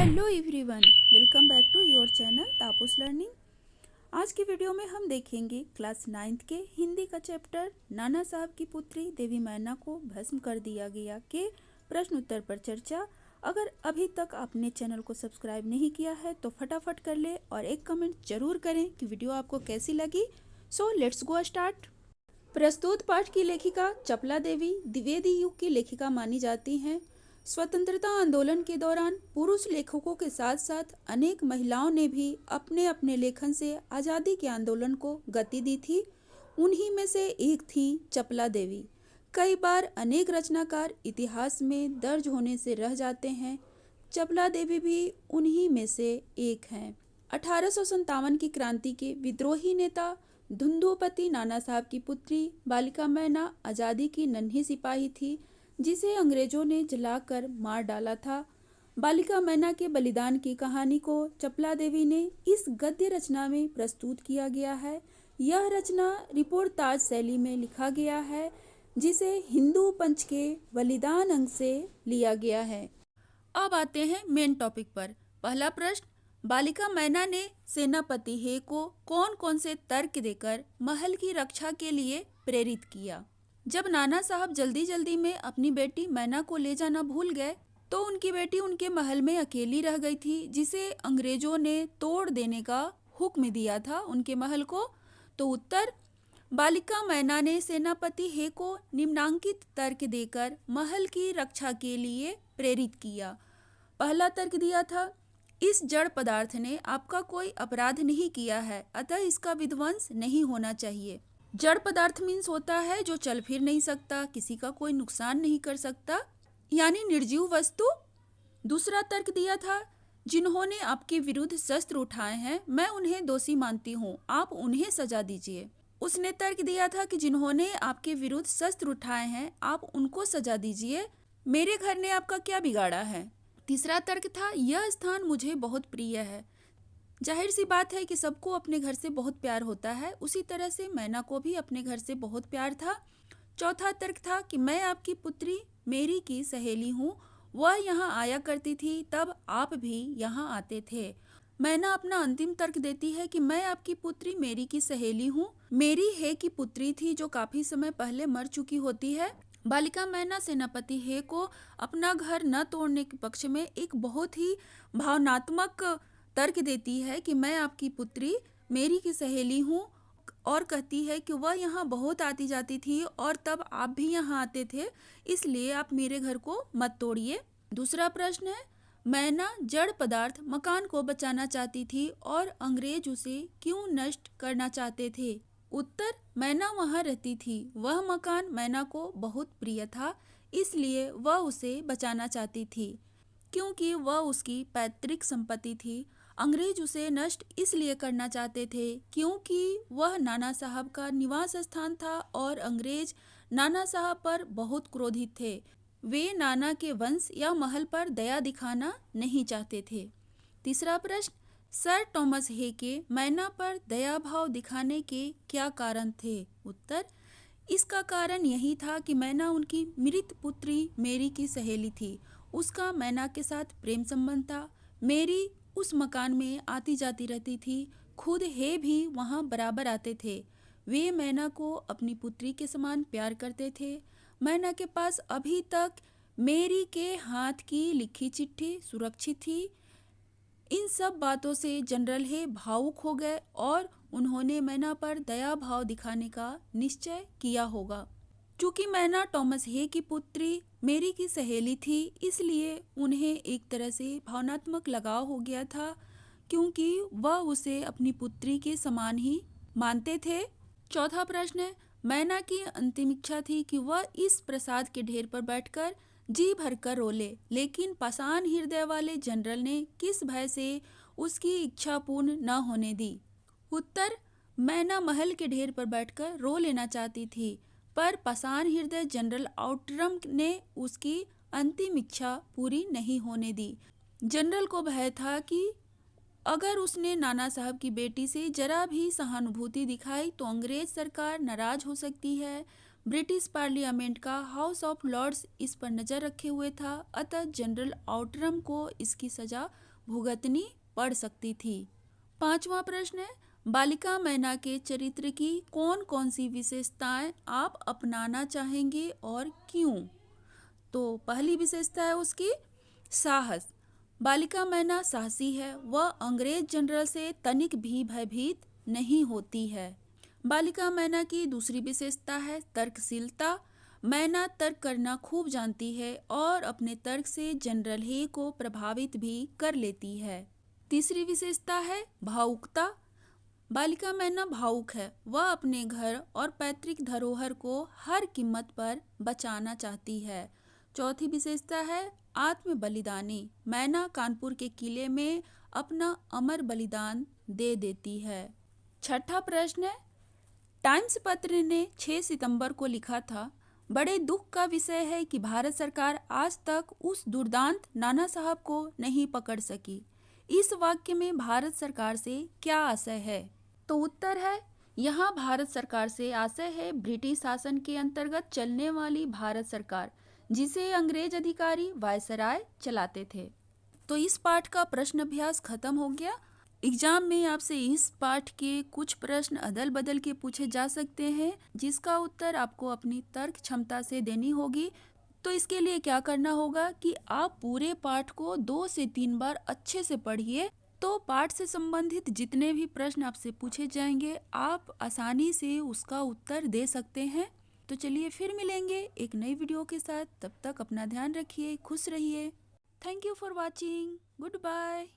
Hello everyone, welcome back to your channel तापूस learning. आज की वीडियो में हम देखेंगे क्लास 9th के हिंदी का चैप्टर नाना साहब की पुत्री देवी मैना को भस्म कर दिया गया के प्रश्न उत्तर पर चर्चा। अगर अभी तक आपने चैनल को सब्सक्राइब नहीं किया है तो फटाफट कर ले और एक कमेंट जरूर करें कि वीडियो आपको कैसी लगी। So let's go start. प्रस्तुत पाठ की लेखिका चपला देवी द्विवेदी युग की लेखिका मानी जाती हैं। स्वतंत्रता आंदोलन के दौरान पुरुष लेखकों के साथ साथ अनेक महिलाओं ने भी अपने अपने लेखन से आज़ादी के आंदोलन को गति दी थी। उन्हीं में से एक थी चपला देवी। कई बार अनेक रचनाकार इतिहास में दर्ज होने से रह जाते हैं। चपला देवी भी उन्हीं में से एक हैं। 1857 की क्रांति के विद्रोही नेता धुंधुपति नाना साहब की पुत्री बालिका मैना आज़ादी की नन्ही सिपाही थी जिसे अंग्रेजों ने जलाकर मार डाला था। बालिका मैना के बलिदान की कहानी को चपला देवी ने इस गद्य रचना में प्रस्तुत किया गया है। यह रचना रिपोर्टाज शैली में लिखा गया है जिसे हिंदू पंच के बलिदान अंग से लिया गया है। अब आते हैं मेन टॉपिक पर। पहला प्रश्न, बालिका मैना ने सेनापति हे को कौन कौन से तर्क देकर महल की रक्षा के लिए प्रेरित किया? जब नाना साहब जल्दी जल्दी में अपनी बेटी मैना को ले जाना भूल गए तो उनकी बेटी उनके महल में अकेली रह गई थी जिसे अंग्रेजों ने तोड़ देने का हुक्म दिया था उनके महल को। तो उत्तर, बालिका मैना ने सेनापति हे को निम्नांकित तर्क देकर महल की रक्षा के लिए प्रेरित किया। पहला तर्क दिया था, इस जड़ पदार्थ ने आपका कोई अपराध नहीं किया है अतः इसका विध्वंस नहीं होना चाहिए। जड़ पदार्थ मीन्स होता है जो चल फिर नहीं सकता, किसी का कोई नुकसान नहीं कर सकता, यानी निर्जीव वस्तु। दूसरा तर्क दिया था, जिन्होंने आपके विरुद्ध शस्त्र उठाए हैं मैं उन्हें दोषी मानती हूँ, आप उन्हें सजा दीजिए। उसने तर्क दिया था कि जिन्होंने आपके विरुद्ध शस्त्र उठाए हैं आप उनको सजा दीजिए, मेरे घर ने आपका क्या बिगाड़ा है। तीसरा तर्क था, यह स्थान मुझे बहुत प्रिय है। जाहिर सी बात है कि सबको अपने घर से बहुत प्यार होता है, उसी तरह से मैना को भी अपने घर से बहुत प्यार था। चौथा तर्क था कि मैं आपकी पुत्री मेरी की सहेली हूँ, वह यहाँ आया करती थी तब आप भी यहाँ आते थे। मैना अपना अंतिम तर्क देती है कि मैं आपकी पुत्री मेरी की सहेली हूँ, मेरी हे की पुत्री थी जो काफी समय पहले मर चुकी होती है। बालिका मैना सेनापति हे को अपना घर न तोड़ने के पक्ष में एक बहुत ही भावनात्मक तर्क देती है कि मैं आपकी पुत्री मेरी की सहेली हूँ और कहती है कि वह यहाँ बहुत आती जाती थी और तब आप भी यहाँ आते थे, इसलिए आप मेरे घर को मत तोड़िए। दूसरा प्रश्न है, मैना जड़ पदार्थ मकान को बचाना चाहती थी और अंग्रेज उसे क्यों नष्ट करना चाहते थे? उत्तर, मैना वहाँ रहती थी, वह मकान मैना को बहुत प्रिय था इसलिए वह उसे बचाना चाहती थी क्योंकि वह उसकी पैतृक संपत्ति थी। अंग्रेज उसे नष्ट इसलिए करना चाहते थे क्योंकि वह नाना साहब का निवास स्थान था और अंग्रेज नाना साहब पर बहुत क्रोधित थे। वे नाना के वंश या महल पर दया दिखाना नहीं चाहते थे। तीसरा प्रश्न, सर थॉमस हे के मैना पर दया भाव दिखाने के क्या कारण थे? उत्तर, इसका कारण यही था कि मैना उनकी मृत पुत्री मेरी की सहेली थी, उसका मैना के साथ प्रेम संबंध था। मेरी उस मकान में आती जाती रहती थी, खुद हे भी वहाँ बराबर आते थे। वे मैना को अपनी पुत्री के समान प्यार करते थे। मैना के पास अभी तक मेरी के हाथ की लिखी चिट्ठी सुरक्षित थी। इन सब बातों से जनरल हे भावुक हो गए और उन्होंने मैना पर दया भाव दिखाने का निश्चय किया होगा। चूंकि मैना थॉमस हे की पुत्री मेरी की सहेली थी इसलिए उन्हें एक तरह से भावनात्मक लगाव हो गया था क्योंकि वह उसे अपनी पुत्री के समान ही मानते थे। चौथा प्रश्न है, मैना की अंतिम इच्छा थी कि वह इस प्रसाद के ढेर पर बैठकर जी भरकर रोले, लेकिन पाषाण हृदय वाले जनरल ने किस भय से उसकी इच्छा पूर्ण न होने दी? उत्तर, मैना महल के ढेर पर बैठकर रो लेना चाहती थी पर पाषाण हृदय जनरल आउटरम ने उसकी अंतिम इच्छा पूरी नहीं होने दी। जनरल को भय था कि अगर उसने नाना साहब की बेटी से जरा भी सहानुभूति दिखाई तो अंग्रेज सरकार नाराज हो सकती है। ब्रिटिश पार्लियामेंट का हाउस ऑफ लॉर्ड्स इस पर नज़र रखे हुए था, अतः जनरल आउटरम को इसकी सजा भुगतनी पड़ सकती थी। 5वां प्रश्न है, बालिका मैना के चरित्र की कौन कौन सी विशेषताएं आप अपनाना चाहेंगे और क्यों? तो पहली विशेषता है उसकी साहस। बालिका मैना साहसी है, वह अंग्रेज जनरल से तनिक भी भयभीत नहीं होती है। बालिका मैना की दूसरी विशेषता है तर्कशीलता। मैना तर्क करना खूब जानती है और अपने तर्क से जनरल हे को प्रभावित भी कर लेती है। तीसरी विशेषता है भावुकता। बालिका मैना भावुक है, वह अपने घर और पैतृक धरोहर को हर कीमत पर बचाना चाहती है। चौथी विशेषता है आत्म बलिदानी। मैना कानपुर के किले में अपना अमर बलिदान दे देती है। छठा प्रश्न है, टाइम्स पत्र ने 6 सितंबर को लिखा था, बड़े दुख का विषय है कि भारत सरकार आज तक उस दुर्दांत नाना साहब को नहीं पकड़ सकी। इस वाक्य में भारत सरकार से क्या आशय है? तो उत्तर है, यहाँ भारत सरकार से आशय है ब्रिटिश शासन के अंतर्गत चलने वाली भारत सरकार, जिसे अंग्रेज अधिकारी वायसराय चलाते थे। तो इस पाठ का प्रश्न अभ्यास खत्म हो गया। एग्जाम में आपसे इस पाठ के कुछ प्रश्न अदल बदल के पूछे जा सकते हैं, जिसका उत्तर आपको अपनी तर्क क्षमता से देनी होगी। तो इसके लिए क्या करना होगा कि आप पूरे पाठ को 2 से 3 बार अच्छे से पढ़िए, तो पाठ से संबंधित जितने भी प्रश्न आपसे पूछे जाएंगे आप आसानी से उसका उत्तर दे सकते हैं। तो चलिए फिर मिलेंगे एक नई वीडियो के साथ। तब तक अपना ध्यान रखिए, खुश रहिए। Thank you for watching. Good bye.